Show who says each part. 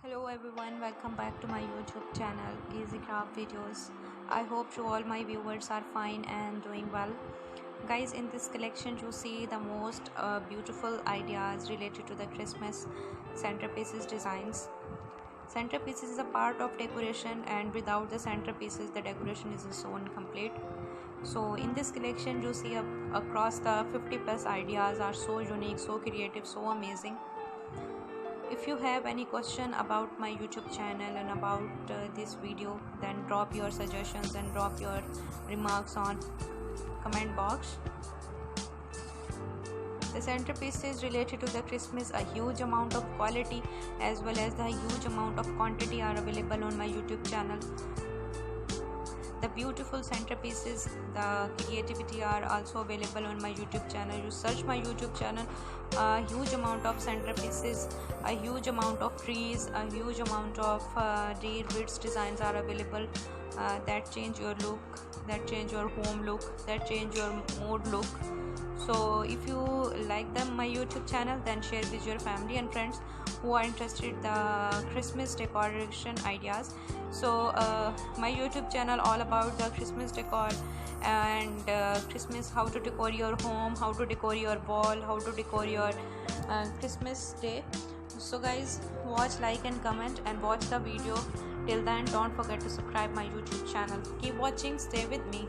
Speaker 1: Hello everyone, welcome back to my YouTube channel Easy Craft Videos. I hope you all my viewers are fine and doing well. Guys, in this collection you see the most beautiful ideas related to the Christmas centerpieces designs. Centerpieces is a part of decoration, and without the centerpieces the decoration is so incomplete. So in this collection you see across the 50 plus ideas are so unique, so creative, so amazing. If you have any question about my YouTube channel and about this video, then drop your suggestions and drop your remarks on comment box. The centerpieces related to the Christmas, a huge amount of quality as well as the huge amount of quantity are available on my YouTube channel. The beautiful centerpieces, the creativity are also available on my YouTube channel. You search my YouTube channel, a huge amount of centerpieces, a huge amount of trees, a huge amount of rare beads designs are available that change your look, that change your home look, that change your mood look. So if you like my YouTube channel, then share with your family and friends who are interested the Christmas decoration ideas. So my YouTube channel all about the Christmas decor and Christmas, how to decor your home, how to decor your wall, how to decor your Christmas day. So guys, watch, like and comment and watch the video. Till then, don't forget to subscribe my YouTube channel. Keep watching, stay with me.